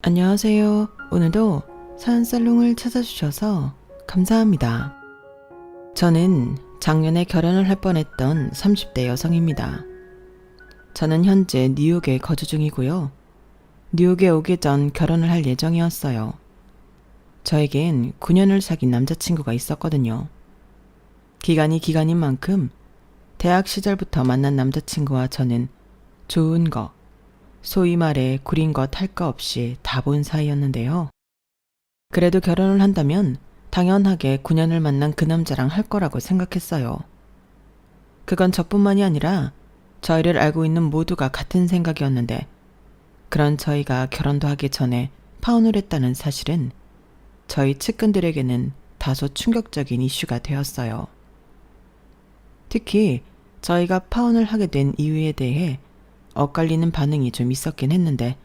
안녕하세요. 오늘도 사연살롱을 찾아주셔서 감사합니다. 저는 작년에 결혼을 할 뻔했던 30대 여성입니다. 저는 현재 뉴욕에 거주 중이고요. 뉴욕에 오기 전 결혼을 할 예정이었어요. 저에겐 9년을 사귄 남자친구가 있었거든요. 기간이 기간인 만큼 대학 시절부터 만난 남자친구와 저는 좋은 거, 소위 말해 구린 것 할 거 없이 다 본 사이였는데요. 그래도 결혼을 한다면 당연하게 9년을 만난 그 남자랑 할 거라고 생각했어요. 그건 저뿐만이 아니라 저희를 알고 있는 모두가 같은 생각이었는데, 그런 저희가 결혼도 하기 전에 파혼을 했다는 사실은 저희 측근들에게는 다소 충격적인 이슈가 되었어요. 특히 저희가 파혼을 하게 된 이유에 대해 엇갈리는 반응이 좀 있었긴 했는데,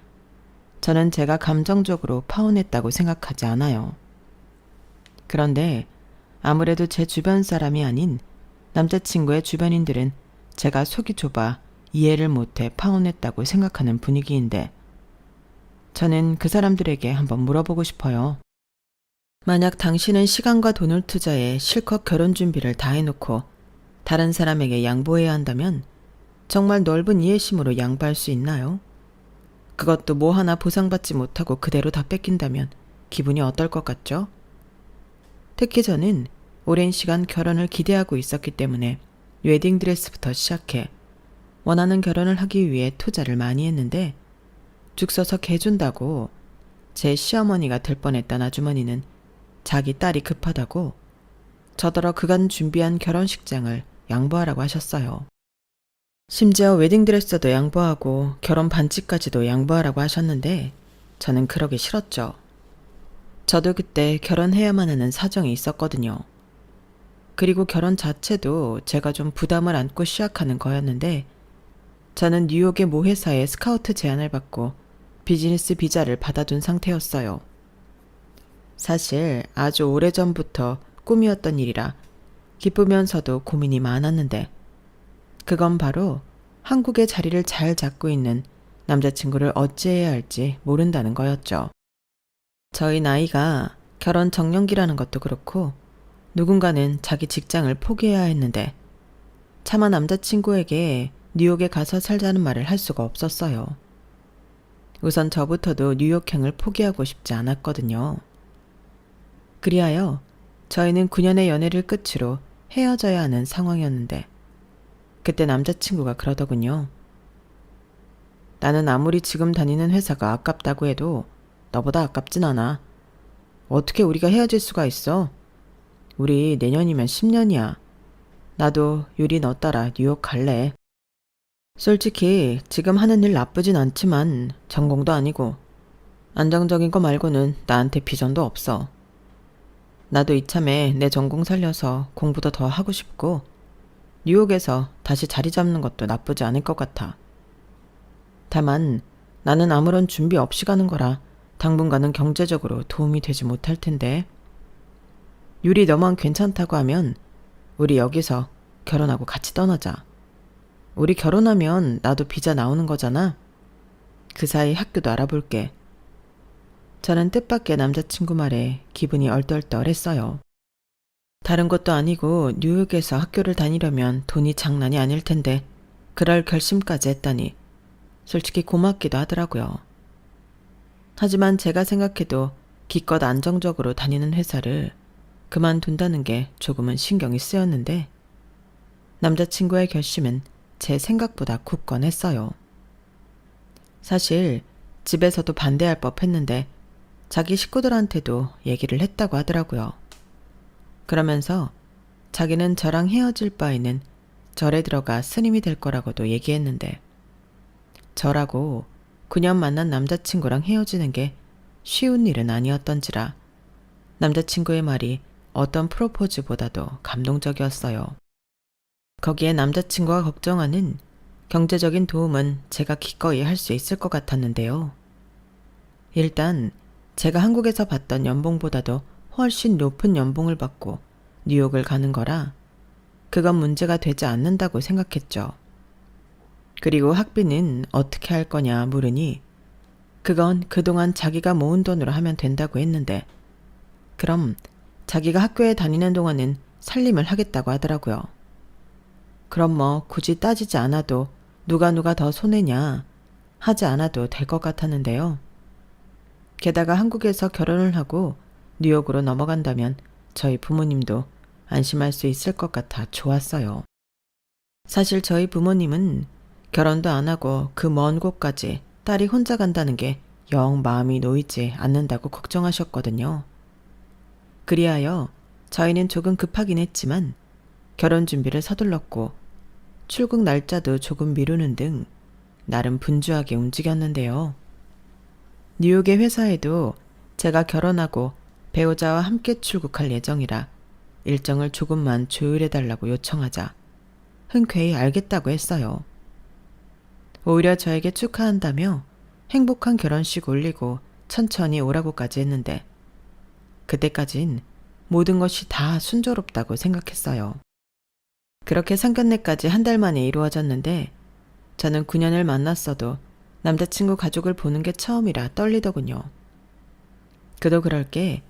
저는 제가 감정적으로 파혼했다고 생각하지 않아요. 그런데 아무래도 제 주변 사람이 아닌 남자친구의 주변인들은 제가 속이 좁아 이해를 못해 파혼했다고 생각하는 분위기인데, 저는 그 사람들에게 한번 물어보고 싶어요. 만약 당신은 시간과 돈을 투자해 실컷 결혼 준비를 다 해놓고 다른 사람에게 양보해야 한다면 정말 넓은 이해심으로 양보할 수 있나요? 그것도 뭐 하나 보상받지 못하고 그대로 다 뺏긴다면 기분이 어떨 것 같죠? 특히 저는 오랜 시간 결혼을 기대하고 있었기 때문에 웨딩드레스부터 시작해 원하는 결혼을 하기 위해 투자를 많이 했는데, 죽 서서 개준다고 제 시어머니가 될 뻔했던 아주머니는 자기 딸이 급하다고 저더러 그간 준비한 결혼식장을 양보하라고 하셨어요. 심지어 웨딩드레스도 양보하고 결혼 반지까지도 양보하라고 하셨는데 저는 그러기 싫었죠. 저도 그때 결혼해야만 하는 사정이 있었거든요. 그리고 결혼 자체도 제가 좀 부담을 안고 시작하는 거였는데, 저는 뉴욕의 모 회사에 스카우트 제안을 받고 비즈니스 비자를 받아둔 상태였어요. 사실 아주 오래전부터 꿈이었던 일이라 기쁘면서도 고민이 많았는데, 그건 바로 한국의 자리를 잘 잡고 있는 남자친구를 어찌해야 할지 모른다는 거였죠. 저희 나이가 결혼 정년기라는 것도 그렇고 누군가는 자기 직장을 포기해야 했는데, 차마 남자친구에게 뉴욕에 가서 살자는 말을 할 수가 없었어요. 우선 저부터도 뉴욕행을 포기하고 싶지 않았거든요. 그리하여 저희는 9년의 연애를 끝으로 헤어져야 하는 상황이었는데, 그때 남자친구가 그러더군요. 나는 아무리 지금 다니는 회사가 아깝다고 해도 너보다 아깝진 않아. 어떻게 우리가 헤어질 수가 있어? 우리 내년이면 10년이야. 나도 유리 너 따라 뉴욕 갈래. 솔직히 지금 하는 일 나쁘진 않지만 전공도 아니고 안정적인 거 말고는 나한테 비전도 없어. 나도 이참에 내 전공 살려서 공부도 더 하고 싶고 뉴욕에서 다시 자리 잡는 것도 나쁘지 않을 것 같아. 다만 나는 아무런 준비 없이 가는 거라 당분간은 경제적으로 도움이 되지 못할 텐데, 유리 너만 괜찮다고 하면 우리 여기서 결혼하고 같이 떠나자. 우리 결혼하면 나도 비자 나오는 거잖아. 그 사이 학교도 알아볼게. 저는 뜻밖의 남자친구 말에 기분이 얼떨떨했어요. 다른 것도 아니고 뉴욕에서 학교를 다니려면 돈이 장난이 아닐 텐데 그럴 결심까지 했다니 솔직히 고맙기도 하더라고요. 하지만 제가 생각해도 기껏 안정적으로 다니는 회사를 그만둔다는 게 조금은 신경이 쓰였는데, 남자친구의 결심은 제 생각보다 굳건했어요. 사실 집에서도 반대할 법했는데 자기 식구들한테도 얘기를 했다고 하더라고요. 그러면서 자기는 저랑 헤어질 바에는 절에 들어가 스님이 될 거라고도 얘기했는데, 저라고 9년 만난 남자친구랑 헤어지는 게 쉬운 일은 아니었던지라 남자친구의 말이 어떤 프로포즈보다도 감동적이었어요. 거기에 남자친구가 걱정하는 경제적인 도움은 제가 기꺼이 할 수 있을 것 같았는데요. 일단 제가 한국에서 받던 연봉보다도 훨씬 높은 연봉을 받고 뉴욕을 가는 거라 그건 문제가 되지 않는다고 생각했죠. 그리고 학비는 어떻게 할 거냐 물으니 그건 그동안 자기가 모은 돈으로 하면 된다고 했는데 그럼 자기가 학교에 다니는 동안은 살림을 하겠다고 하더라고요. 그럼 뭐 굳이 따지지 않아도 누가 더 손해냐 하지 않아도 될 것 같았는데요. 게다가 한국에서 결혼을 하고 뉴욕으로 넘어간다면 저희 부모님도 안심할 수 있을 것 같아 좋았어요. 사실 저희 부모님은 결혼도 안 하고 그 먼 곳까지 딸이 혼자 간다는 게 영 마음이 놓이지 않는다고 걱정하셨거든요. 그리하여 저희는 조금 급하긴 했지만 결혼 준비를 서둘렀고 출국 날짜도 조금 미루는 등 나름 분주하게 움직였는데요. 뉴욕의 회사에도 제가 결혼하고 배우자와 함께 출국할 예정이라 일정을 조금만 조율해달라고 요청하자 흔쾌히 알겠다고 했어요. 오히려 저에게 축하한다며 행복한 결혼식 올리고 천천히 오라고까지 했는데 그때까진 모든 것이 다 순조롭다고 생각했어요. 그렇게 상견례까지 한 달 만에 이루어졌는데 저는 9년을 만났어도 남자친구 가족을 보는 게 처음이라 떨리더군요. 그도 그럴 게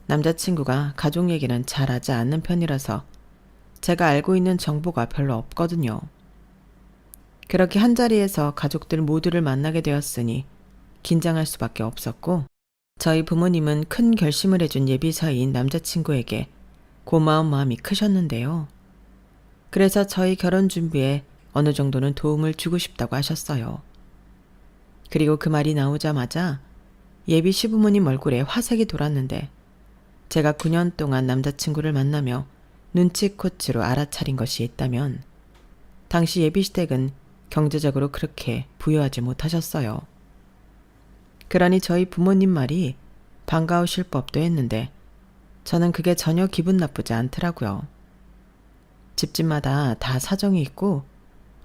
남자친구가 가족 얘기는 잘 하지 않는 편이라서 제가 알고 있는 정보가 별로 없거든요. 그렇게 한자리에서 가족들 모두를 만나게 되었으니 긴장할 수밖에 없었고 저희 부모님은 큰 결심을 해준 예비사이인 남자친구에게 고마운 마음이 크셨는데요. 그래서 저희 결혼 준비에 어느 정도는 도움을 주고 싶다고 하셨어요. 그리고 그 말이 나오자마자 예비 시부모님 얼굴에 화색이 돌았는데 제가 9년 동안 남자친구를 만나며 눈치코치로 알아차린 것이 있다면 당시 예비 시댁은 경제적으로 그렇게 부유하지 못하셨어요. 그러니 저희 부모님 말이 반가우실 법도 했는데 저는 그게 전혀 기분 나쁘지 않더라고요. 집집마다 다 사정이 있고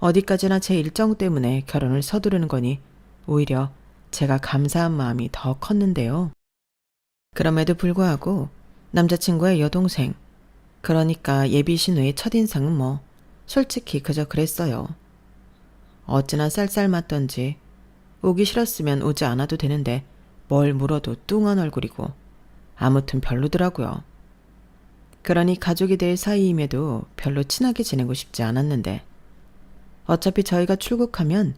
어디까지나 제 일정 때문에 결혼을 서두르는 거니 오히려 제가 감사한 마음이 더 컸는데요. 그럼에도 불구하고 남자친구의 여동생, 그러니까 예비 신우의 첫인상은 뭐 솔직히 그저 그랬어요. 어찌나 쌀쌀맞던지 오기 싫었으면 오지 않아도 되는데 뭘 물어도 뚱한 얼굴이고 아무튼 별로더라고요. 그러니 가족이 될 사이임에도 별로 친하게 지내고 싶지 않았는데 어차피 저희가 출국하면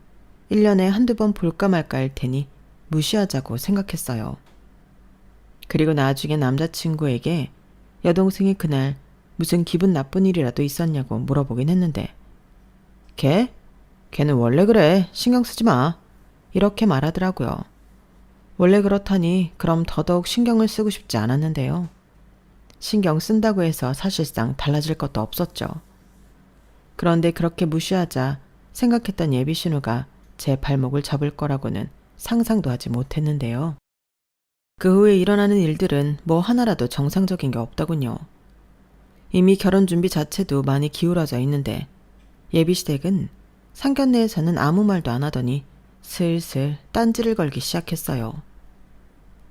1년에 한두 번 볼까 말까 할 테니 무시하자고 생각했어요. 그리고 나중에 남자친구에게 여동생이 그날 무슨 기분 나쁜 일이라도 있었냐고 물어보긴 했는데 걔는 원래 그래. 신경 쓰지 마. 이렇게 말하더라고요. 원래 그렇다니 그럼 더더욱 신경을 쓰고 싶지 않았는데요. 신경 쓴다고 해서 사실상 달라질 것도 없었죠. 그런데 그렇게 무시하자 생각했던 예비 신우가 제 발목을 잡을 거라고는 상상도 하지 못했는데요. 그 후에 일어나는 일들은 뭐 하나라도 정상적인 게 없더군요. 이미 결혼 준비 자체도 많이 기울어져 있는데 예비 시댁은 상견례에서는 아무 말도 안 하더니 슬슬 딴지를 걸기 시작했어요.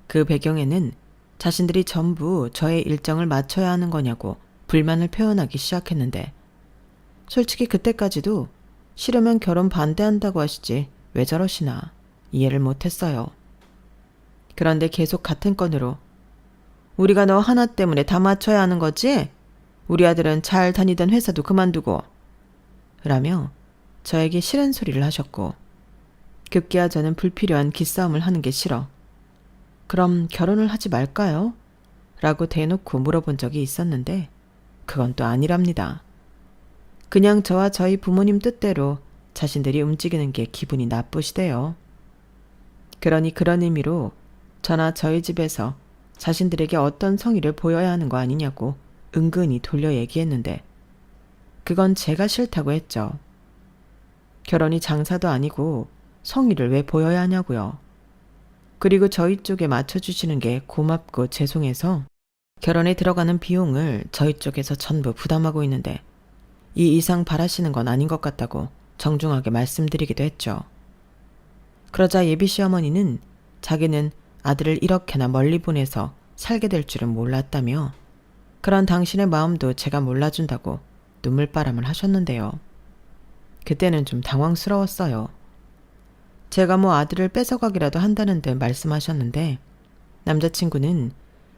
그 배경에는 자신들이 전부 저의 일정을 맞춰야 하는 거냐고 불만을 표현하기 시작했는데 솔직히 그때까지도 싫으면 결혼 반대한다고 하시지 왜 저러시나 이해를 못했어요. 그런데 계속 같은 건으로 우리가 너 하나 때문에 다 맞춰야 하는 거지? 우리 아들은 잘 다니던 회사도 그만두고 라며 저에게 싫은 소리를 하셨고 급기야 저는 불필요한 기싸움을 하는 게 싫어. 그럼 결혼을 하지 말까요? 라고 대놓고 물어본 적이 있었는데 그건 또 아니랍니다. 그냥 저와 저희 부모님 뜻대로 자신들이 움직이는 게 기분이 나쁘시대요. 그러니 그런 의미로 저나 저희 집에서 자신들에게 어떤 성의를 보여야 하는 거 아니냐고 은근히 돌려 얘기했는데 그건 제가 싫다고 했죠. 결혼이 장사도 아니고 성의를 왜 보여야 하냐고요. 그리고 저희 쪽에 맞춰주시는 게 고맙고 죄송해서 결혼에 들어가는 비용을 저희 쪽에서 전부 부담하고 있는데 이 이상 바라시는 건 아닌 것 같다고 정중하게 말씀드리기도 했죠. 그러자 예비 시어머니는 자기는 아들을 이렇게나 멀리 보내서 살게 될 줄은 몰랐다며 그런 당신의 마음도 제가 몰라준다고 눈물바람을 하셨는데요. 그때는 좀 당황스러웠어요. 제가 뭐 아들을 뺏어가기라도 한다는 듯 말씀하셨는데 남자친구는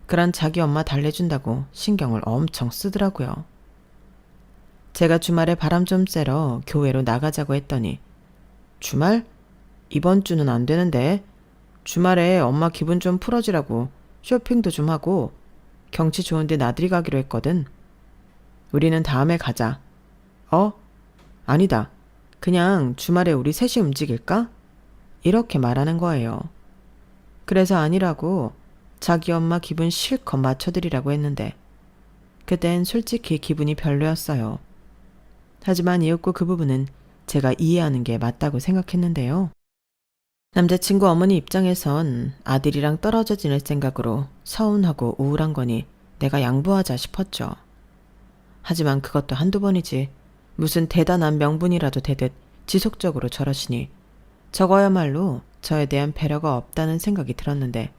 그런 자기 엄마 달래준다고 신경을 엄청 쓰더라고요. 제가 주말에 바람 좀 쐬러 교회로 나가자고 했더니 주말? 이번 주는 안 되는데 주말에 엄마 기분 좀 풀어주라고 쇼핑도 좀 하고 경치 좋은데 나들이 가기로 했거든. 우리는 다음에 가자. 아니다. 그냥 주말에 우리 셋이 움직일까? 이렇게 말하는 거예요. 그래서 아니라고 자기 엄마 기분 실컷 맞춰드리라고 했는데 그땐 솔직히 기분이 별로였어요. 하지만 이윽고 그 부분은 제가 이해하는 게 맞다고 생각했는데요. 남자친구 어머니 입장에선 아들이랑 떨어져 지낼 생각으로 서운하고 우울한 거니 내가 양보하자 싶었죠. 하지만 그것도 한두 번이지 무슨 대단한 명분이라도 되듯 지속적으로 저러시니 저거야말로 저에 대한 배려가 없다는 생각이 들었는데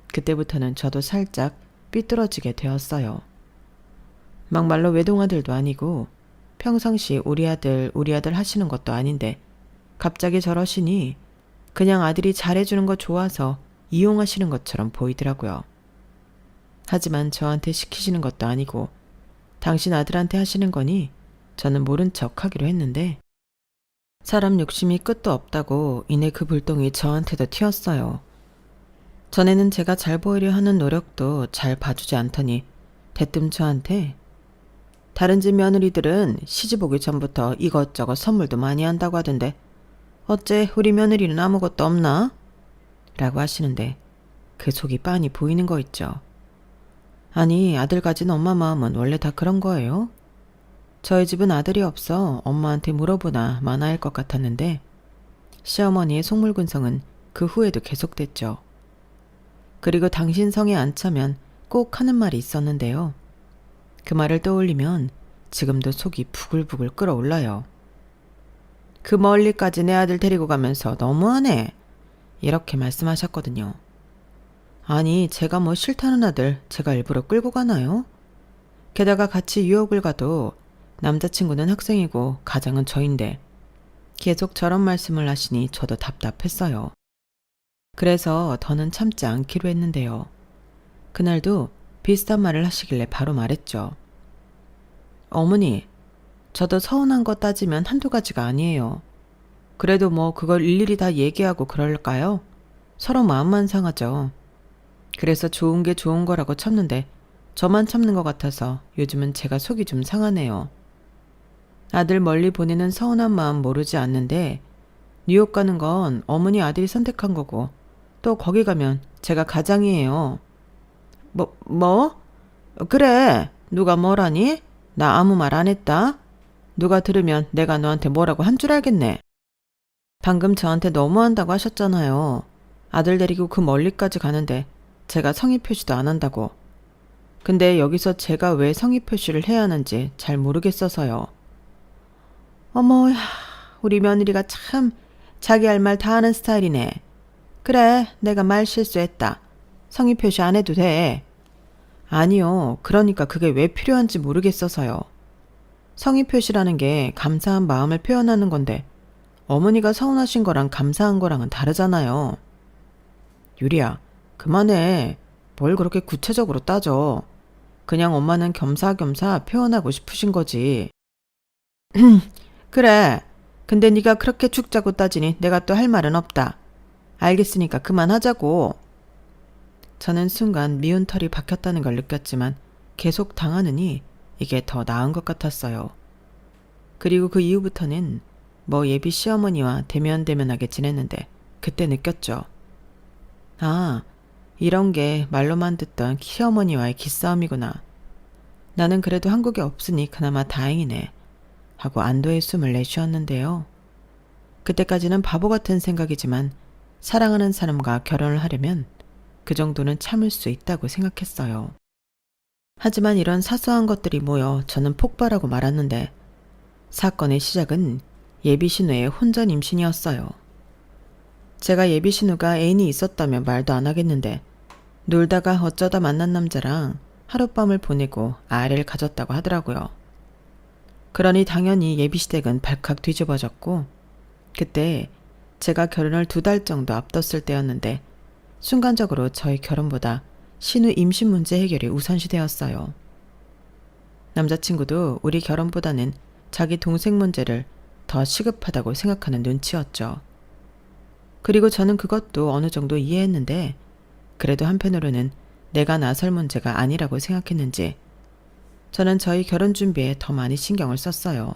그때부터는 저도 살짝 삐뚤어지게 되었어요. 막말로 외동아들도 아니고 평상시 우리 아들 하시는 것도 아닌데 갑자기 저러시니 그냥 아들이 잘해주는 거 좋아서 이용하시는 것처럼 보이더라고요. 하지만 저한테 시키시는 것도 아니고 당신 아들한테 하시는 거니 저는 모른 척 하기로 했는데 사람 욕심이 끝도 없다고 이내 그 불똥이 저한테도 튀었어요. 전에는 제가 잘 보이려 하는 노력도 잘 봐주지 않더니 대뜸 저한테 다른 집 며느리들은 시집 오기 전부터 이것저것 선물도 많이 한다고 하던데 어째 우리 며느리는 아무것도 없나? 라고 하시는데 그 속이 빤히 보이는 거 있죠. 아니 아들 가진 엄마 마음은 원래 다 그런 거예요. 저희 집은 아들이 없어 엄마한테 물어보나 마나할 것 같았는데 시어머니의 속물군성은 그 후에도 계속됐죠. 그리고 당신 성에 안 차면 꼭 하는 말이 있었는데요. 그 말을 떠올리면 지금도 속이 부글부글 끓어올라요. 그 멀리까지 내 아들 데리고 가면서 너무하네. 이렇게 말씀하셨거든요. 아니 제가 뭐 싫다는 아들 제가 일부러 끌고 가나요? 게다가 같이 유학을 가도 남자친구는 학생이고 가장은 저인데 계속 저런 말씀을 하시니 저도 답답했어요. 그래서 더는 참지 않기로 했는데요. 그날도 비슷한 말을 하시길래 바로 말했죠. 어머니, 저도 서운한 거 따지면 한두 가지가 아니에요. 그래도 뭐 그걸 일일이 다 얘기하고 그럴까요? 서로 마음만 상하죠. 그래서 좋은 게 좋은 거라고 참는데 저만 참는 것 같아서 요즘은 제가 속이 좀 상하네요. 아들 멀리 보내는 서운한 마음 모르지 않는데 뉴욕 가는 건 어머니 아들이 선택한 거고 또 거기 가면 제가 가장이에요. 뭐? 그래. 누가 뭐라니? 나 아무 말 안 했다. 누가 들으면 내가 너한테 뭐라고 한 줄 알겠네. 방금 저한테 너무한다고 하셨잖아요. 아들 데리고 그 멀리까지 가는데 제가 성의 표시도 안 한다고. 근데 여기서 제가 왜 성의 표시를 해야 하는지 잘 모르겠어서요. 어머야, 우리 며느리가 참 자기 할 말 다 하는 스타일이네. 그래, 내가 말 실수했다. 성의 표시 안 해도 돼. 아니요, 그러니까 그게 왜 필요한지 모르겠어서요. 성의 표시라는 게 감사한 마음을 표현하는 건데 어머니가 서운하신 거랑 감사한 거랑은 다르잖아요. 유리야, 그만해. 뭘 그렇게 구체적으로 따져. 그냥 엄마는 겸사겸사 표현하고 싶으신 거지. 그래. 근데 네가 그렇게 죽 짜고 따지니 내가 또 할 말은 없다. 알겠으니까 그만하자고. 저는 순간 미운 털이 박혔다는 걸 느꼈지만 계속 당하느니 이게 더 나은 것 같았어요. 그리고 그 이후부터는 뭐 예비 시어머니와 대면대면하게 지냈는데 그때 느꼈죠. 아, 이런 게 말로만 듣던 시어머니와의 기싸움이구나. 나는 그래도 한국에 없으니 그나마 다행이네. 하고 안도의 숨을 내쉬었는데요. 그때까지는 바보 같은 생각이지만 사랑하는 사람과 결혼을 하려면 그 정도는 참을 수 있다고 생각했어요. 하지만 이런 사소한 것들이 모여 저는 폭발하고 말았는데 사건의 시작은 예비 신우의 혼전 임신이었어요. 제가 예비 신우가 애인이 있었다면 말도 안 하겠는데 놀다가 어쩌다 만난 남자랑 하룻밤을 보내고 아이를 가졌다고 하더라고요. 그러니 당연히 예비 시댁은 발칵 뒤집어졌고 그때 제가 결혼을 2달 정도 앞뒀을 때였는데 순간적으로 저희 결혼보다 신우 임신 문제 해결이 우선시 되었어요. 남자친구도 우리 결혼보다는 자기 동생 문제를 더 시급하다고 생각하는 눈치였죠. 그리고 저는 그것도 어느 정도 이해했는데 그래도 한편으로는 내가 나설 문제가 아니라고 생각했는지 저는 저희 결혼 준비에 더 많이 신경을 썼어요.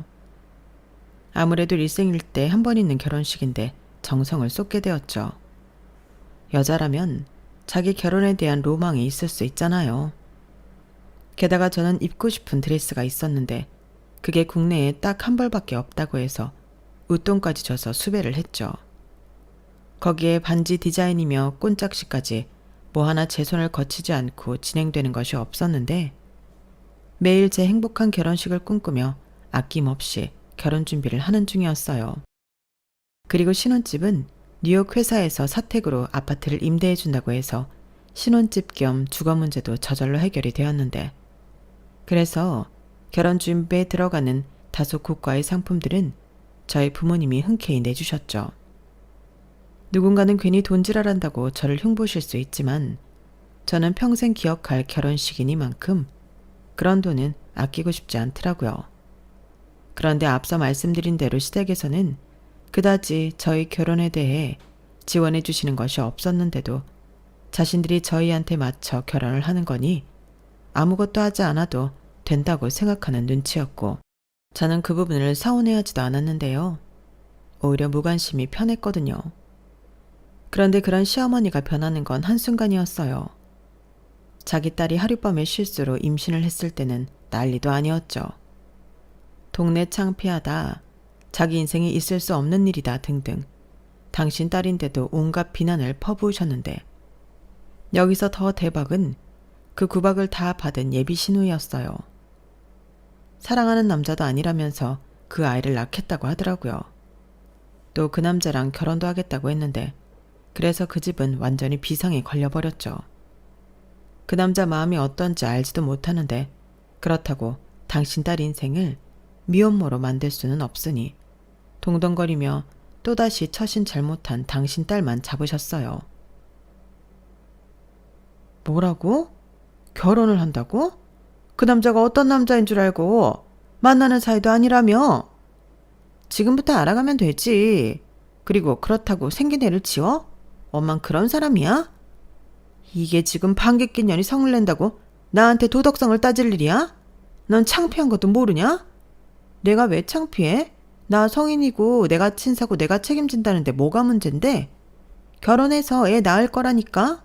아무래도 일생일 때 한 번 있는 결혼식인데 정성을 쏟게 되었죠. 여자라면 자기 결혼에 대한 로망이 있을 수 있잖아요. 게다가 저는 입고 싶은 드레스가 있었는데 그게 국내에 딱 한 벌밖에 없다고 해서 웃돈까지 줘서 수배를 했죠. 거기에 반지 디자인이며 꼰짝시까지 뭐 하나 제 손을 거치지 않고 진행되는 것이 없었는데 매일 제 행복한 결혼식을 꿈꾸며 아낌없이 결혼 준비를 하는 중이었어요. 그리고 신혼집은 뉴욕 회사에서 사택으로 아파트를 임대해 준다고 해서 신혼집 겸 주거 문제도 저절로 해결이 되었는데 그래서 결혼 준비에 들어가는 다소 고가의 상품들은 저희 부모님이 흔쾌히 내주셨죠. 누군가는 괜히 돈지랄한다고 저를 흉보실 수 있지만 저는 평생 기억할 결혼식이니만큼 그런 돈은 아끼고 싶지 않더라고요. 그런데 앞서 말씀드린 대로 시댁에서는 그다지 저희 결혼에 대해 지원해 주시는 것이 없었는데도 자신들이 저희한테 맞춰 결혼을 하는 거니 아무것도 하지 않아도 된다고 생각하는 눈치였고 저는 그 부분을 서운해하지도 않았는데요. 오히려 무관심이 편했거든요. 그런데 그런 시어머니가 변하는 건 한순간이었어요. 자기 딸이 하룻밤의 실수로 임신을 했을 때는 난리도 아니었죠. 동네 창피하다, 자기 인생에 있을 수 없는 일이다 등등 당신 딸인데도 온갖 비난을 퍼부으셨는데 여기서 더 대박은 그 구박을 다 받은 예비 신우였어요. 사랑하는 남자도 아니라면서 그 아이를 낳겠다고 하더라고요. 또 그 남자랑 결혼도 하겠다고 했는데 그래서 그 집은 완전히 비상에 걸려버렸죠. 그 남자 마음이 어떤지 알지도 못하는데 그렇다고 당신 딸 인생을 미혼모로 만들 수는 없으니 동동거리며 또다시 처신 잘못한 당신 딸만 잡으셨어요. 뭐라고? 결혼을 한다고? 그 남자가 어떤 남자인 줄 알고 만나는 사이도 아니라며? 지금부터 알아가면 되지. 그리고 그렇다고 생긴 애를 지워? 엄만 그런 사람이야? 이게 지금 방귀 낀 년이 성을 낸다고 나한테 도덕성을 따질 일이야? 넌 창피한 것도 모르냐? 내가 왜 창피해? 나 성인이고 내가 친사고 내가 책임진다는데 뭐가 문젠데? 결혼해서 애 낳을 거라니까?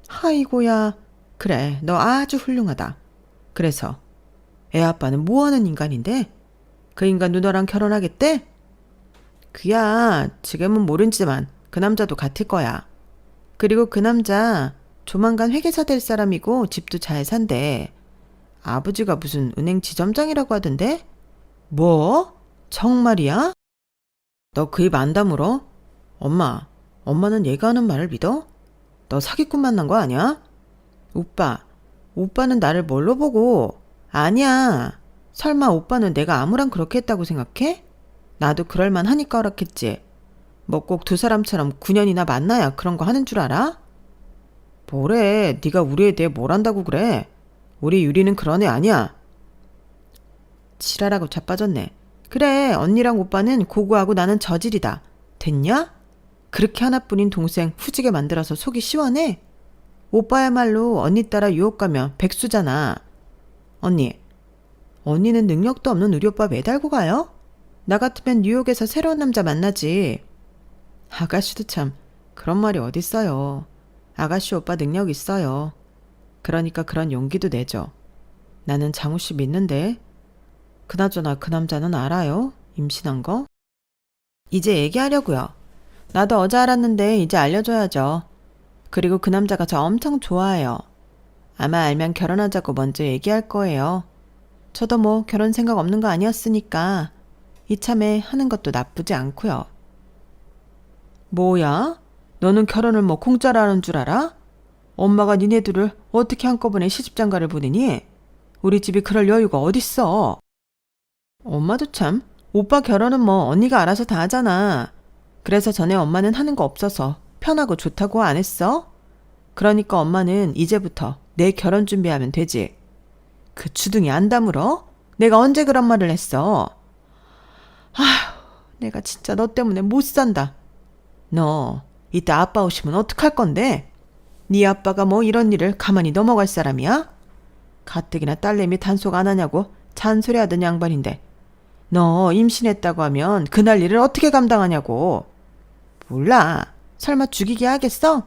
아이고야. 그래, 너 아주 훌륭하다. 그래서 애 아빠는 뭐하는 인간인데? 그 인간 누나랑 결혼하겠대? 그야 지금은 모르지만 그 남자도 같을 거야. 그리고 그 남자 조만간 회계사 될 사람이고 집도 잘 산대. 아버지가 무슨 은행 지점장이라고 하던데? 뭐? 정말이야? 너 그 입 안 다물어? 엄마는 얘가 하는 말을 믿어? 너 사기꾼 만난 거 아니야? 오빠는 나를 뭘로 보고? 아니야. 설마 오빠는 내가 아무랑 그렇게 했다고 생각해? 나도 그럴만 하니까 허락했지. 뭐 꼭 두 사람처럼 9년이나 만나야 그런 거 하는 줄 알아? 뭐래, 네가 우리에 대해 뭘 안다고 그래. 우리 유리는 그런 애 아니야. 지랄하고 자빠졌네. 그래, 언니랑 오빠는 고고하고 나는 저질이다. 됐냐? 그렇게 하나뿐인 동생 후지게 만들어서 속이 시원해? 오빠야말로 언니 따라 유혹 가면 백수잖아. 언니는 능력도 없는 우리 오빠 매달고 가요? 나 같으면 뉴욕에서 새로운 남자 만나지. 아가씨도 참 그런 말이 어딨어요. 아가씨 오빠 능력 있어요. 그러니까 그런 용기도 내죠. 나는 장우씨 믿는데. 그나저나 그 남자는 알아요? 임신한 거? 이제 얘기하려고요. 나도 어제 알았는데 이제 알려줘야죠. 그리고 그 남자가 저 엄청 좋아해요. 아마 알면 결혼하자고 먼저 얘기할 거예요. 저도 뭐 결혼 생각 없는 거 아니었으니까 이참에 하는 것도 나쁘지 않고요. 뭐야? 너는 결혼을 뭐 공짜로 하는 줄 알아? 엄마가 니네들을 어떻게 한꺼번에 시집장가를 보내니? 우리 집이 그럴 여유가 어딨어. 엄마도 참 오빠 결혼은 뭐 언니가 알아서 다 하잖아. 그래서 전에 엄마는 하는 거 없어서 편하고 좋다고 안 했어? 그러니까 엄마는 이제부터 내 결혼 준비하면 되지. 그 주둥이 안 다물어? 내가 언제 그런 말을 했어? 아휴, 내가 진짜 너 때문에 못 산다. 너 이따 아빠 오시면 어떡할 건데? 네 아빠가 뭐 이런 일을 가만히 넘어갈 사람이야? 가뜩이나 딸내미 단속 안 하냐고 잔소리하던 양반인데 너 임신했다고 하면 그날 일을 어떻게 감당하냐고. 몰라. 설마 죽이게 하겠어?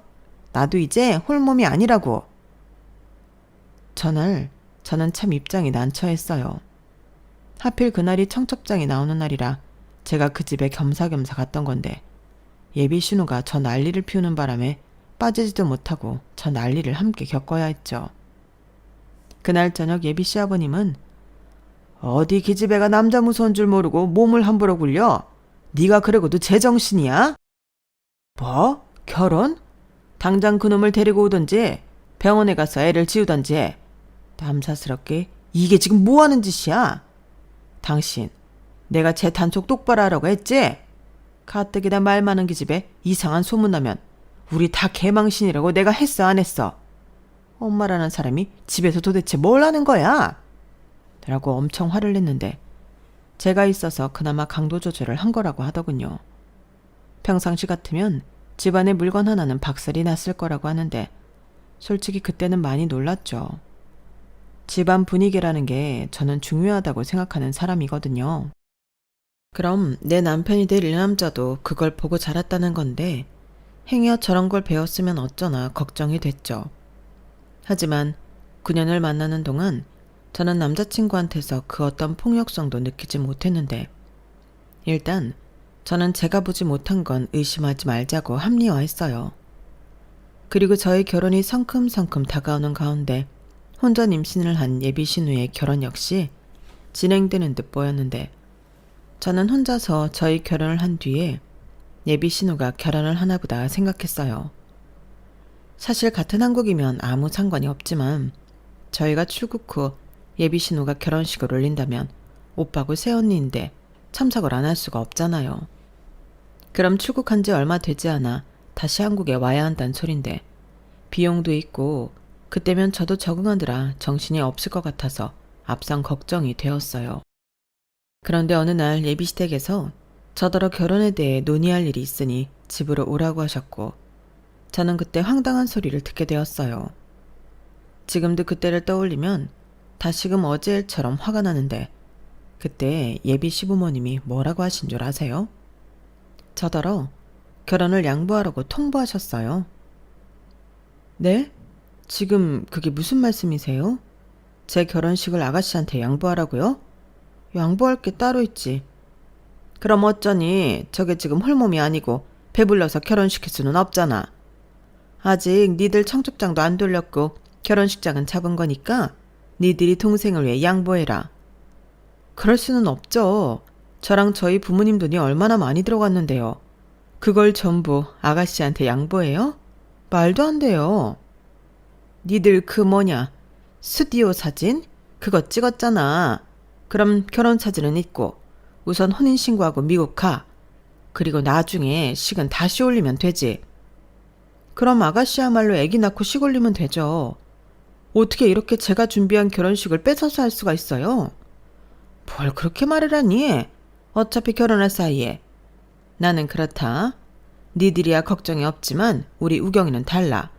나도 이제 홀몸이 아니라고. 저는 참 입장이 난처했어요. 하필 그날이 청첩장이 나오는 날이라 제가 그 집에 겸사겸사 갔던 건데 예비 신우가 저 난리를 피우는 바람에 빠지지도 못하고 저 난리를 함께 겪어야 했죠. 그날 저녁 예비 시아버님은 어디 기집애가 남자 무서운 줄 모르고 몸을 함부로 굴려? 네가 그러고도 제정신이야? 뭐? 결혼? 당장 그놈을 데리고 오던지 병원에 가서 애를 지우던지. 남사스럽게 이게 지금 뭐하는 짓이야? 당신 내가 제 단속 똑바로 하라고 했지? 가뜩이나 말 많은 기집애 이상한 소문나면 우리 다 개망신이라고 내가 했어 안 했어? 엄마라는 사람이 집에서 도대체 뭘 하는 거야? 라고 엄청 화를 냈는데 제가 있어서 그나마 강도 조절을 한 거라고 하더군요. 평상시 같으면 집안에 물건 하나는 박살이 났을 거라고 하는데 솔직히 그때는 많이 놀랐죠. 집안 분위기라는 게 저는 중요하다고 생각하는 사람이거든요. 그럼 내 남편이 될 일남자도 그걸 보고 자랐다는 건데 행여 저런 걸 배웠으면 어쩌나 걱정이 됐죠. 하지만 9년을 만나는 동안 저는 남자친구한테서 그 어떤 폭력성도 느끼지 못했는데 일단 저는 제가 보지 못한 건 의심하지 말자고 합리화했어요. 그리고 저희 결혼이 성큼성큼 다가오는 가운데 혼전 임신을 한 예비 신우의 결혼 역시 진행되는 듯 보였는데 저는 혼자서 저희 결혼을 한 뒤에 예비 신우가 결혼을 하나 보다 생각했어요. 사실 같은 한국이면 아무 상관이 없지만 저희가 출국 후 예비 신우가 결혼식을 올린다면 오빠고 새언니인데 참석을 안 할 수가 없잖아요. 그럼 출국한 지 얼마 되지 않아 다시 한국에 와야 한다는 소린데 비용도 있고 그때면 저도 적응하느라 정신이 없을 것 같아서 앞선 걱정이 되었어요. 그런데 어느 날 예비시댁에서 저더러 결혼에 대해 논의할 일이 있으니 집으로 오라고 하셨고 저는 그때 황당한 소리를 듣게 되었어요. 지금도 그때를 떠올리면 다시금 어제 일처럼 화가 나는데 그때 예비 시부모님이 뭐라고 하신 줄 아세요? 저더러 결혼을 양보하라고 통보하셨어요. 네? 지금 그게 무슨 말씀이세요? 제 결혼식을 아가씨한테 양보하라고요? 양보할 게 따로 있지. 그럼 어쩌니 저게 지금 홀몸이 아니고 배불러서 결혼시킬 수는 없잖아. 아직 니들 청첩장도 안 돌렸고 결혼식장은 잡은 거니까 니들이 동생을 위해 양보해라. 그럴 수는 없죠. 저랑 저희 부모님 돈이 얼마나 많이 들어갔는데요. 그걸 전부 아가씨한테 양보해요? 말도 안 돼요. 니들 그 뭐냐 스튜디오 사진? 그거 찍었잖아. 그럼 결혼 사진은 있고 우선 혼인신고하고 미국 가. 그리고 나중에 식은 다시 올리면 되지. 그럼 아가씨야말로 애기 낳고 식 올리면 되죠. 어떻게 이렇게 제가 준비한 결혼식을 뺏어서 할 수가 있어요? 뭘 그렇게 말을 하니? 어차피 결혼할 사이에. 나는 그렇다. 니들이야 걱정이 없지만 우리 우경이는 달라.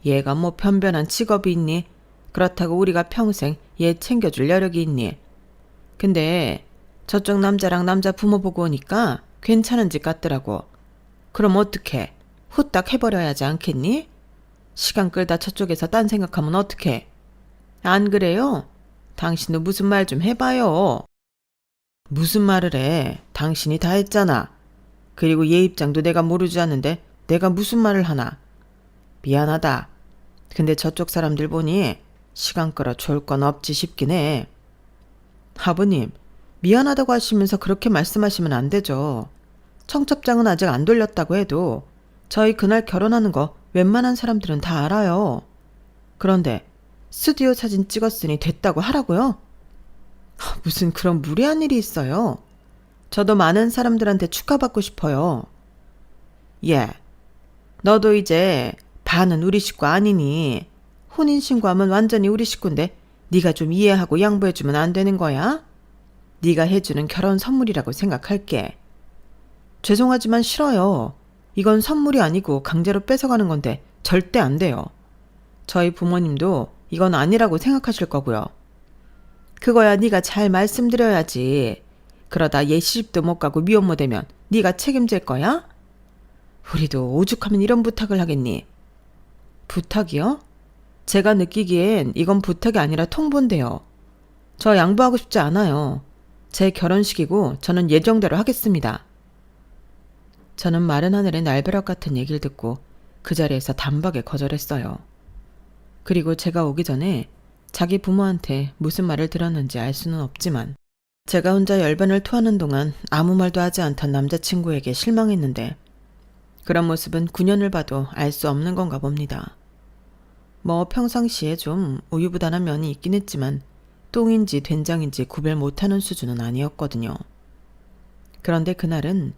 얘가 뭐 변변한 직업이 있니? 그렇다고 우리가 평생 얘 챙겨줄 여력이 있니? 근데 저쪽 남자랑 남자 부모 보고 오니까 괜찮은 집 같더라고. 그럼 어떡해? 후딱 해버려야 하지 않겠니? 시간 끌다 저쪽에서 딴 생각하면 어떡해? 안 그래요? 당신도 무슨 말 좀 해봐요. 무슨 말을 해? 당신이 다 했잖아. 그리고 얘 입장도 내가 모르지 않는데 내가 무슨 말을 하나? 미안하다. 근데 저쪽 사람들 보니 시간 끌어 좋을 건 없지 싶긴 해. 아버님, 미안하다고 하시면서 그렇게 말씀하시면 안 되죠. 청첩장은 아직 안 돌렸다고 해도 저희 그날 결혼하는 거 웬만한 사람들은 다 알아요. 그런데 스튜디오 사진 찍었으니 됐다고 하라고요? 무슨 그런 무례한 일이 있어요. 저도 많은 사람들한테 축하받고 싶어요. 예, 너도 이제 반은 우리 식구 아니니 혼인신고하면 완전히 우리 식구인데 네가 좀 이해하고 양보해주면 안 되는 거야? 네가 해주는 결혼 선물이라고 생각할게. 죄송하지만 싫어요. 이건 선물이 아니고 강제로 뺏어가는 건데 절대 안 돼요. 저희 부모님도 이건 아니라고 생각하실 거고요. 그거야 네가 잘 말씀드려야지. 그러다 얘 시집도 못 가고 미혼모 되면 네가 책임질 거야? 우리도 오죽하면 이런 부탁을 하겠니? 부탁이요? 제가 느끼기엔 이건 부탁이 아니라 통보인데요. 저 양보하고 싶지 않아요. 제 결혼식이고 저는 예정대로 하겠습니다. 저는 마른 하늘의 날벼락 같은 얘기를 듣고 그 자리에서 단박에 거절했어요. 그리고 제가 오기 전에 자기 부모한테 무슨 말을 들었는지 알 수는 없지만 제가 혼자 열변을 토하는 동안 아무 말도 하지 않던 남자친구에게 실망했는데 그런 모습은 9년을 봐도 알 수 없는 건가 봅니다. 뭐 평상시에 좀 우유부단한 면이 있긴 했지만 똥인지 된장인지 구별 못하는 수준은 아니었거든요. 그런데 그날은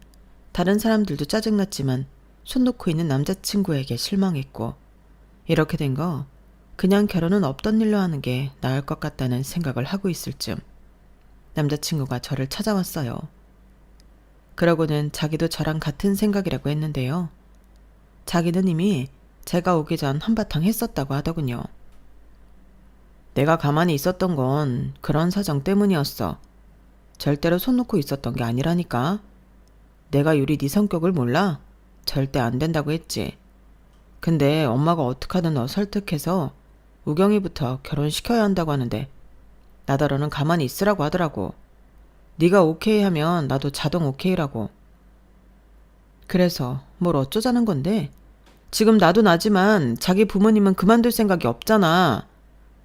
다른 사람들도 짜증났지만 손 놓고 있는 남자친구에게 실망했고 이렇게 된 거 그냥 결혼은 없던 일로 하는 게 나을 것 같다는 생각을 하고 있을 쯤 남자친구가 저를 찾아왔어요. 그러고는 자기도 저랑 같은 생각이라고 했는데요. 자기는 이미 제가 오기 전 한바탕 했었다고 하더군요. 내가 가만히 있었던 건 그런 사정 때문이었어. 절대로 손 놓고 있었던 게 아니라니까. 내가 유리 네 성격을 몰라? 절대 안 된다고 했지. 근데 엄마가 어떡하든 너 설득해서 우경이부터 결혼시켜야 한다고 하는데 나더러는 가만히 있으라고 하더라고. 네가 오케이 하면 나도 자동 오케이라고. 그래서 뭘 어쩌자는 건데? 지금 나도 나지만 자기 부모님은 그만둘 생각이 없잖아.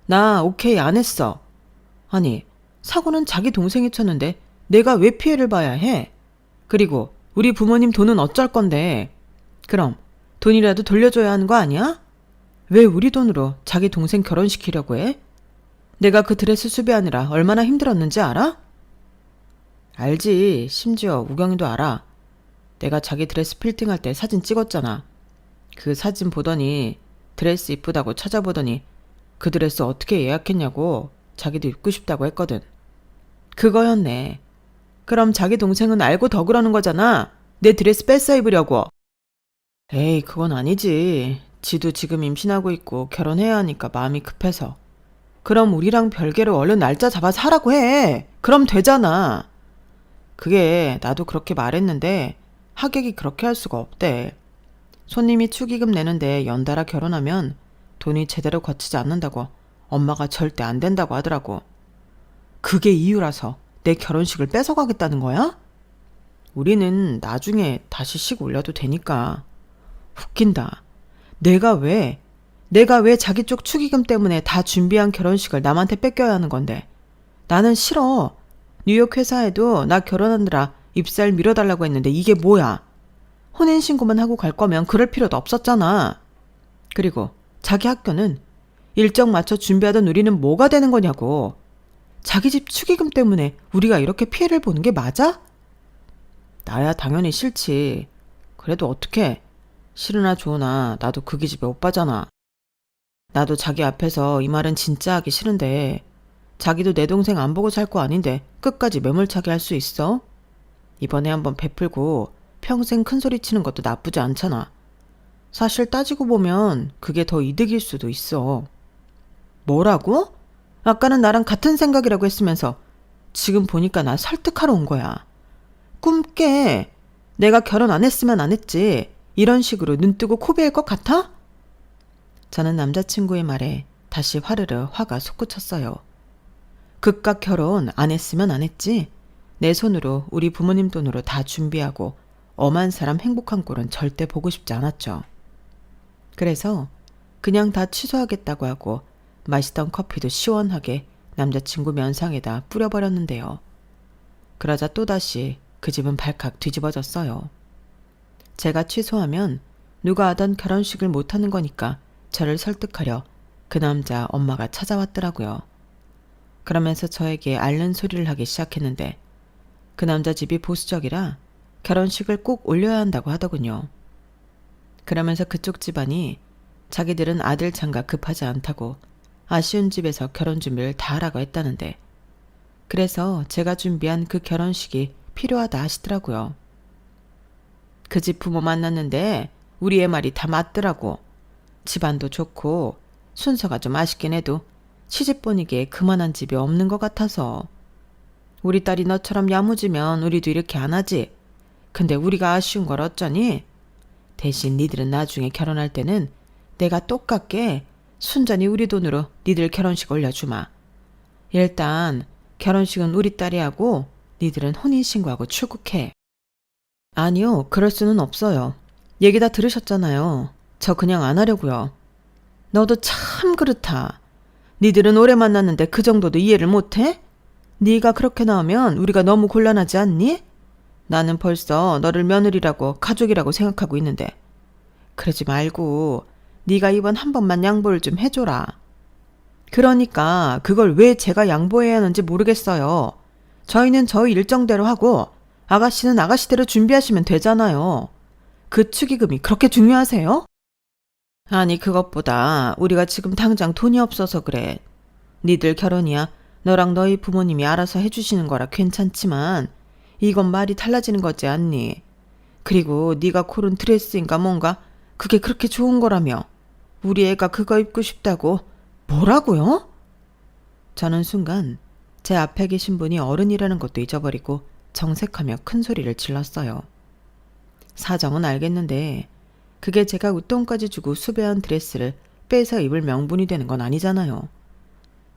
나 오케이 안 했어. 아니, 사고는 자기 동생이 쳤는데 내가 왜 피해를 봐야 해? 그리고 우리 부모님 돈은 어쩔 건데. 그럼 돈이라도 돌려줘야 하는 거 아니야? 왜 우리 돈으로 자기 동생 결혼시키려고 해? 내가 그 드레스 수비하느라 얼마나 힘들었는지 알아? 알지. 심지어 우경이도 알아. 내가 자기 드레스 필팅할 때 사진 찍었잖아. 그 사진 보더니 드레스 이쁘다고 찾아보더니 그 드레스 어떻게 예약했냐고 자기도 입고 싶다고 했거든. 그거였네. 그럼 자기 동생은 알고 더 그러는 거잖아. 내 드레스 뺏어 입으려고. 에이, 그건 아니지. 지도 지금 임신하고 있고 결혼해야 하니까 마음이 급해서. 그럼 우리랑 별개로 얼른 날짜 잡아서 하라고 해. 그럼 되잖아. 그게 나도 그렇게 말했는데 하객이 그렇게 할 수가 없대. 손님이 축의금 내는데 연달아 결혼하면 돈이 제대로 거치지 않는다고 엄마가 절대 안 된다고 하더라고. 그게 이유라서 내 결혼식을 뺏어가겠다는 거야? 우리는 나중에 다시 식 올려도 되니까. 웃긴다. 내가 왜 자기 쪽 축의금 때문에 다 준비한 결혼식을 남한테 뺏겨야 하는 건데. 나는 싫어. 뉴욕 회사에도 나 결혼하느라 입살 밀어달라고 했는데 이게 뭐야. 혼인신고만 하고 갈 거면 그럴 필요도 없었잖아. 그리고 자기 학교는 일정 맞춰 준비하던 우리는 뭐가 되는 거냐고. 자기 집 축의금 때문에 우리가 이렇게 피해를 보는 게 맞아? 나야 당연히 싫지. 그래도 어떡해. 싫으나 좋으나 나도 그 기집애 오빠잖아. 나도 자기 앞에서 이 말은 진짜 하기 싫은데 자기도 내 동생 안 보고 살 거 아닌데 끝까지 매몰차게 할 수 있어? 이번에 한번 베풀고 평생 큰소리 치는 것도 나쁘지 않잖아. 사실 따지고 보면 그게 더 이득일 수도 있어. 뭐라고? 아까는 나랑 같은 생각이라고 했으면서 지금 보니까 나 설득하러 온 거야. 꿈 깨. 내가 결혼 안 했으면 안 했지. 이런 식으로 눈 뜨고 코 베일 것 같아? 저는 남자친구의 말에 다시 화르르 화가 솟구쳤어요. 그깟 결혼 안 했으면 안 했지. 내 손으로 우리 부모님 돈으로 다 준비하고 엄한 사람 행복한 꼴은 절대 보고 싶지 않았죠. 그래서 그냥 다 취소하겠다고 하고 마시던 커피도 시원하게 남자친구 면상에다 뿌려버렸는데요. 그러자 또다시 그 집은 발칵 뒤집어졌어요. 제가 취소하면 누가 하던 결혼식을 못하는 거니까 저를 설득하려 그 남자 엄마가 찾아왔더라고요. 그러면서 저에게 앓는 소리를 하기 시작했는데 그 남자 집이 보수적이라 결혼식을 꼭 올려야 한다고 하더군요. 그러면서 그쪽 집안이 자기들은 아들 장가 급하지 않다고 아쉬운 집에서 결혼 준비를 다 하라고 했다는데, 그래서 제가 준비한 그 결혼식이 필요하다 하시더라고요. 그 집 부모 만났는데 우리 애 말이 다 맞더라고. 집안도 좋고 순서가 좀 아쉽긴 해도 시집 보니기에 그만한 집이 없는 것 같아서. 우리 딸이 너처럼 야무지면 우리도 이렇게 안 하지. 근데 우리가 아쉬운 걸 어쩌니? 대신 니들은 나중에 결혼할 때는 내가 똑같게 순전히 우리 돈으로 니들 결혼식 올려주마. 일단 결혼식은 우리 딸이 하고 니들은 혼인신고하고 출국해. 아니요, 그럴 수는 없어요. 얘기 다 들으셨잖아요. 저 그냥 안 하려고요. 너도 참 그렇다. 니들은 오래 만났는데 그 정도도 이해를 못해? 네가 그렇게 나오면 우리가 너무 곤란하지 않니? 나는 벌써 너를 며느리라고 가족이라고 생각하고 있는데. 그러지 말고 네가 이번 한 번만 양보를 좀 해줘라. 그러니까 그걸 왜 제가 양보해야 하는지 모르겠어요. 저희는 저희 일정대로 하고 아가씨는 아가씨대로 준비하시면 되잖아요. 그 축의금이 그렇게 중요하세요? 아니, 그것보다 우리가 지금 당장 돈이 없어서 그래. 니들 결혼이야 너랑 너희 부모님이 알아서 해주시는 거라 괜찮지만 이건 말이 달라지는 거지 않니? 그리고 네가 고른 드레스인가 뭔가 그게 그렇게 좋은 거라며. 우리 애가 그거 입고 싶다고. 뭐라고요? 저는 순간 제 앞에 계신 분이 어른이라는 것도 잊어버리고 정색하며 큰 소리를 질렀어요. 사정은 알겠는데 그게 제가 웃돈까지 주고 수배한 드레스를 빼서 입을 명분이 되는 건 아니잖아요.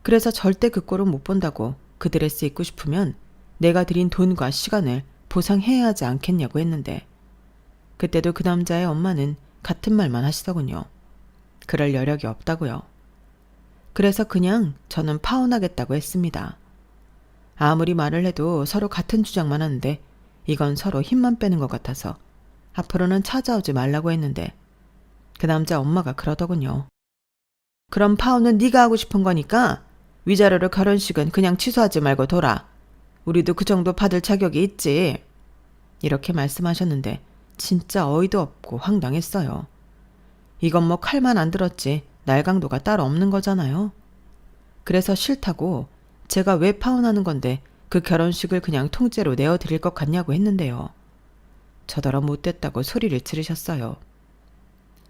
그래서 절대 그 꼴은 못 본다고 그 드레스 입고 싶으면 내가 들인 돈과 시간을 보상해야 하지 않겠냐고 했는데, 그때도 그 남자의 엄마는 같은 말만 하시더군요. 그럴 여력이 없다고요. 그래서 그냥 저는 파혼하겠다고 했습니다. 아무리 말을 해도 서로 같은 주장만 하는데 이건 서로 힘만 빼는 것 같아서 앞으로는 찾아오지 말라고 했는데, 그 남자 엄마가 그러더군요. 그럼 파혼은 네가 하고 싶은 거니까 위자료로 결혼식은 그냥 취소하지 말고 둬라. 우리도 그 정도 받을 자격이 있지. 이렇게 말씀하셨는데 진짜 어이도 없고 황당했어요. 이건 뭐 칼만 안 들었지 날강도가 따로 없는 거잖아요. 그래서 싫다고 제가 왜 파혼하는 건데 그 결혼식을 그냥 통째로 내어드릴 것 같냐고 했는데요. 저더러 못됐다고 소리를 지르셨어요.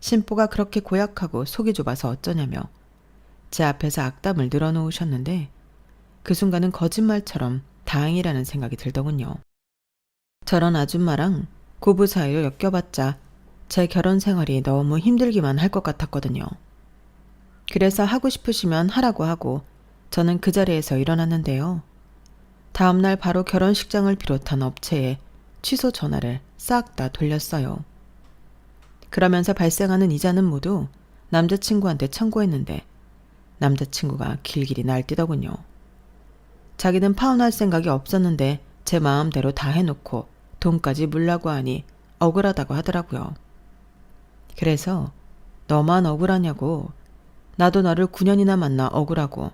신보가 그렇게 고약하고 속이 좁아서 어쩌냐며 제 앞에서 악담을 늘어놓으셨는데, 그 순간은 거짓말처럼 다행이라는 생각이 들더군요. 저런 아줌마랑 고부 사이로 엮여봤자 제 결혼 생활이 너무 힘들기만 할 것 같았거든요. 그래서 하고 싶으시면 하라고 하고 저는 그 자리에서 일어났는데요. 다음날 바로 결혼식장을 비롯한 업체에 취소 전화를 싹 다 돌렸어요. 그러면서 발생하는 이자는 모두 남자친구한테 청구했는데 남자친구가 길길이 날뛰더군요. 자기는 파혼할 생각이 없었는데 제 마음대로 다 해놓고 돈까지 물라고 하니 억울하다고 하더라고요. 그래서 너만 억울하냐고. 나도 너를 9년이나 만나 억울하고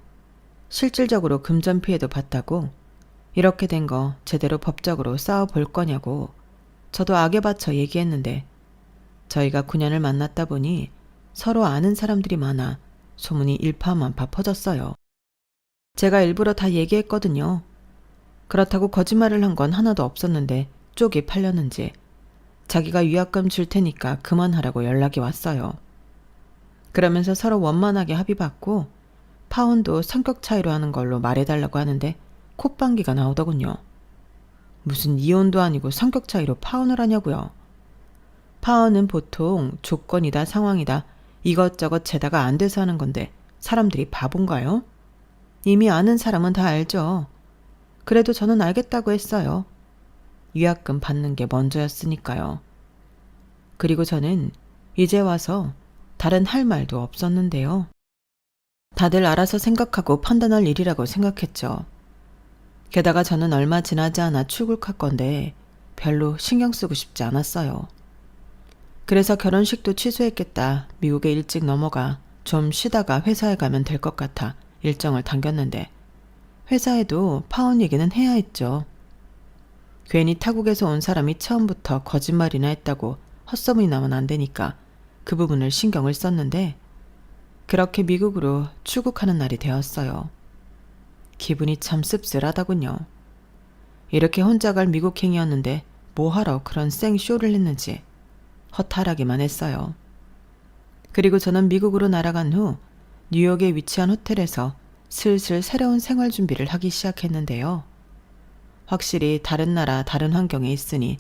실질적으로 금전 피해도 봤다고. 이렇게 된 거 제대로 법적으로 싸워볼 거냐고 저도 악에 받쳐 얘기했는데, 저희가 9년을 만났다 보니 서로 아는 사람들이 많아 소문이 일파만파 퍼졌어요. 제가 일부러 다 얘기했거든요. 그렇다고 거짓말을 한 건 하나도 없었는데 쪽이 팔렸는지 자기가 위약금 줄 테니까 그만하라고 연락이 왔어요. 그러면서 서로 원만하게 합의받고 파혼도 성격 차이로 하는 걸로 말해달라고 하는데 콧방귀가 나오더군요. 무슨 이혼도 아니고 성격 차이로 파혼을 하냐고요. 파혼은 보통 조건이다 상황이다 이것저것 재다가 안 돼서 하는 건데 사람들이 바본가요? 이미 아는 사람은 다 알죠. 그래도 저는 알겠다고 했어요. 위약금 받는 게 먼저였으니까요. 그리고 저는 이제 와서 다른 할 말도 없었는데요. 다들 알아서 생각하고 판단할 일이라고 생각했죠. 게다가 저는 얼마 지나지 않아 출국할 건데 별로 신경 쓰고 싶지 않았어요. 그래서 결혼식도 취소했겠다. 미국에 일찍 넘어가 좀 쉬다가 회사에 가면 될 것 같아 일정을 당겼는데, 회사에도 파혼 얘기는 해야 했죠. 괜히 타국에서 온 사람이 처음부터 거짓말이나 했다고 헛소문이 나면 안 되니까 그 부분을 신경을 썼는데 그렇게 미국으로 출국하는 날이 되었어요. 기분이 참 씁쓸하더군요. 이렇게 혼자 갈 미국행이었는데 뭐하러 그런 생쇼를 했는지 허탈하기만 했어요. 그리고 저는 미국으로 날아간 후 뉴욕에 위치한 호텔에서 슬슬 새로운 생활 준비를 하기 시작했는데요. 확실히 다른 나라 다른 환경에 있으니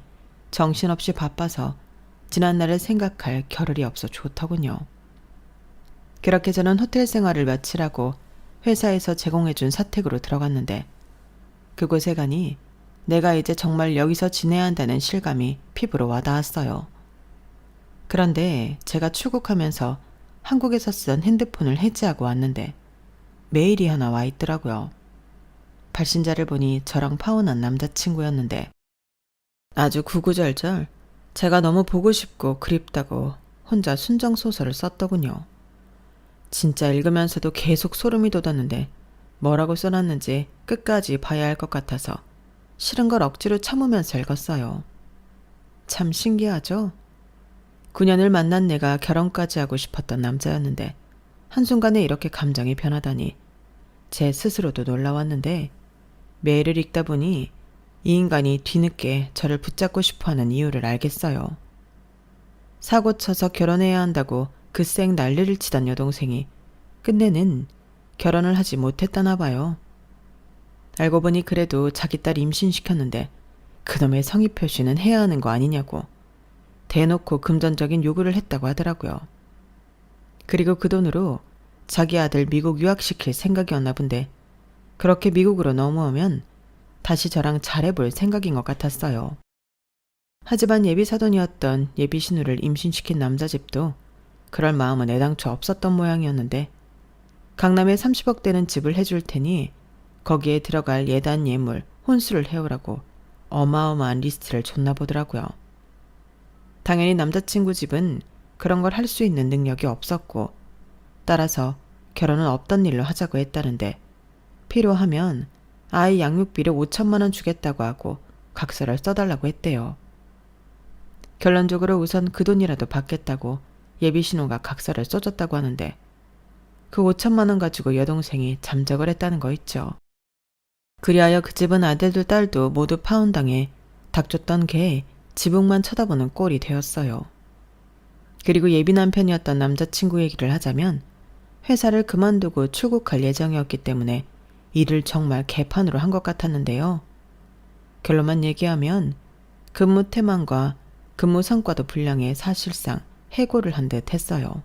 정신없이 바빠서 지난날을 생각할 겨를이 없어 좋더군요. 그렇게 저는 호텔 생활을 마치라고 회사에서 제공해준 사택으로 들어갔는데 그곳에 가니 내가 이제 정말 여기서 지내야 한다는 실감이 피부로 와닿았어요. 그런데 제가 출국하면서 한국에서 쓰던 핸드폰을 해지하고 왔는데 메일이 하나 와 있더라고요. 발신자를 보니 저랑 파혼한 남자친구였는데 아주 구구절절 제가 너무 보고 싶고 그립다고 혼자 순정소설을 썼더군요. 진짜 읽으면서도 계속 소름이 돋았는데 뭐라고 써놨는지 끝까지 봐야 할 것 같아서 싫은 걸 억지로 참으면서 읽었어요. 참 신기하죠? 9년을 만난 내가 결혼까지 하고 싶었던 남자였는데 한순간에 이렇게 감정이 변하다니 제 스스로도 놀라웠는데 메일을 읽다 보니 이 인간이 뒤늦게 저를 붙잡고 싶어하는 이유를 알겠어요. 사고 쳐서 결혼해야 한다고 그쌩 난리를 치던 여동생이 끝내는 결혼을 하지 못했다나 봐요. 알고 보니 그래도 자기 딸 임신시켰는데 그놈의 성의 표시는 해야 하는 거 아니냐고 대놓고 금전적인 요구를 했다고 하더라고요. 그리고 그 돈으로 자기 아들 미국 유학시킬 생각이었나 본데 그렇게 미국으로 넘어오면 다시 저랑 잘해볼 생각인 것 같았어요. 하지만 예비사돈이었던 예비신우를 임신시킨 남자집도 그럴 마음은 애당초 없었던 모양이었는데 강남에 30억 되는 집을 해줄 테니 거기에 들어갈 예단 예물, 혼수를 해오라고 어마어마한 리스트를 줬나 보더라고요. 당연히 남자친구 집은 그런 걸 할 수 있는 능력이 없었고 따라서 결혼은 없던 일로 하자고 했다는데 필요하면 아이 양육비를 5천만 원 주겠다고 하고 각서를 써달라고 했대요. 결론적으로 우선 그 돈이라도 받겠다고 예비신호가 각서를 써줬다고 하는데 그 5천만 원 가지고 여동생이 잠적을 했다는 거 있죠. 그리하여 그 집은 아들도 딸도 모두 파혼당해 닥쳤던 개에 지붕만 쳐다보는 꼴이 되었어요. 그리고 예비 남편이었던 남자친구 얘기를 하자면 회사를 그만두고 출국할 예정이었기 때문에 일을 정말 개판으로 한 것 같았는데요. 결론만 얘기하면 근무 태만과 근무 성과도 불량해 사실상 해고를 한 듯 했어요.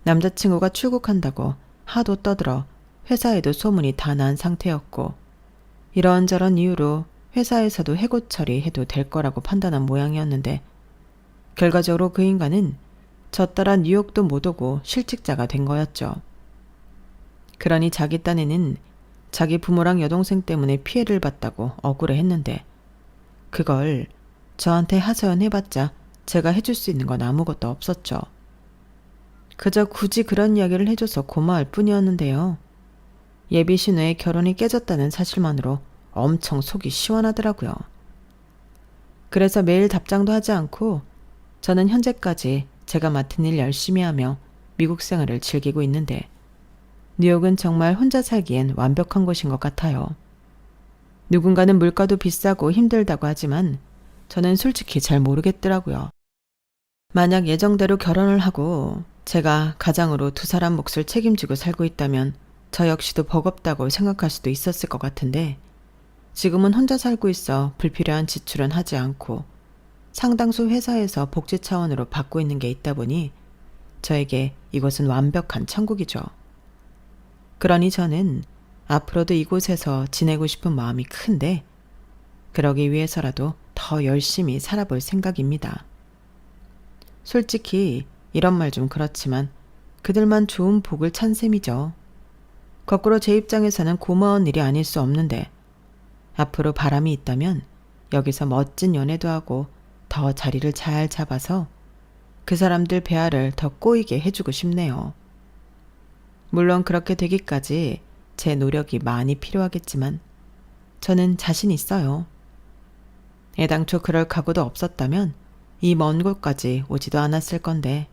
남자친구가 출국한다고 하도 떠들어 회사에도 소문이 다 난 상태였고 이런저런 이유로 회사에서도 해고 처리해도 될 거라고 판단한 모양이었는데 결과적으로 그 인간은 저 따라 뉴욕도 못 오고 실직자가 된 거였죠. 그러니 자기 딴에는 자기 부모랑 여동생 때문에 피해를 봤다고 억울해했는데 그걸 저한테 하소연해봤자 제가 해줄 수 있는 건 아무것도 없었죠. 그저 굳이 그런 이야기를 해줘서 고마울 뿐이었는데요. 예비신우의 결혼이 깨졌다는 사실만으로 엄청 속이 시원하더라고요. 그래서 매일 답장도 하지 않고 저는 현재까지 제가 맡은 일 열심히 하며 미국 생활을 즐기고 있는데 뉴욕은 정말 혼자 살기엔 완벽한 곳인 것 같아요. 누군가는 물가도 비싸고 힘들다고 하지만 저는 솔직히 잘 모르겠더라고요. 만약 예정대로 결혼을 하고 제가 가장으로 두 사람 몫을 책임지고 살고 있다면 저 역시도 버겁다고 생각할 수도 있었을 것 같은데 지금은 혼자 살고 있어 불필요한 지출은 하지 않고 상당수 회사에서 복지 차원으로 받고 있는 게 있다 보니 저에게 이곳은 완벽한 천국이죠. 그러니 저는 앞으로도 이곳에서 지내고 싶은 마음이 큰데 그러기 위해서라도 더 열심히 살아볼 생각입니다. 솔직히 이런 말 좀 그렇지만 그들만 좋은 복을 찬 셈이죠. 거꾸로 제 입장에서는 고마운 일이 아닐 수 없는데 앞으로 바람이 있다면 여기서 멋진 연애도 하고 더 자리를 잘 잡아서 그 사람들 배아를 더 꼬이게 해주고 싶네요. 물론 그렇게 되기까지 제 노력이 많이 필요하겠지만 저는 자신 있어요. 애당초 그럴 각오도 없었다면 이 먼 곳까지 오지도 않았을 건데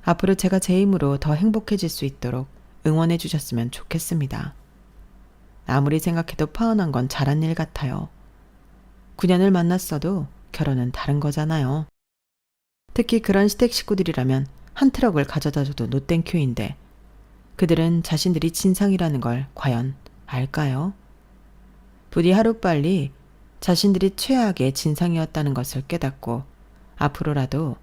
앞으로 제가 제 힘으로 더 행복해질 수 있도록 응원해 주셨으면 좋겠습니다. 아무리 생각해도 파혼한 건 잘한 일 같아요. 9년을 만났어도 결혼은 다른 거잖아요. 특히 그런 시댁 식구들이라면 한 트럭을 가져다 줘도 노땡큐인데 그들은 자신들이 진상이라는 걸 과연 알까요? 부디 하루빨리 자신들이 최악의 진상이었다는 것을 깨닫고 앞으로라도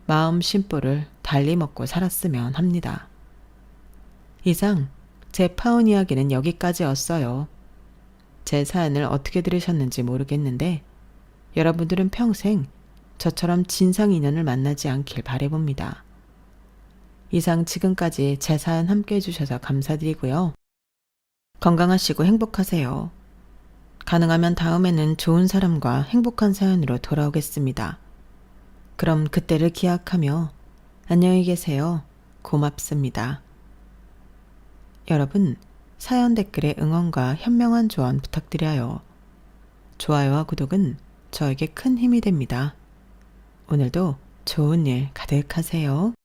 마음 심보를 달리 먹고 살았으면 합니다. 이상 제 파혼 이야기는 여기까지였어요. 제 사연을 어떻게 들으셨는지 모르겠는데 여러분들은 평생 저처럼 진상 인연을 만나지 않길 바라봅니다. 이상 지금까지 제 사연 함께 해주셔서 감사드리고요. 건강하시고 행복하세요. 가능하면 다음에는 좋은 사람과 행복한 사연으로 돌아오겠습니다. 그럼 그때를 기약하며 안녕히 계세요. 고맙습니다. 여러분, 사연 댓글에 응원과 현명한 조언 부탁드려요. 좋아요와 구독은 저에게 큰 힘이 됩니다. 오늘도 좋은 일 가득하세요.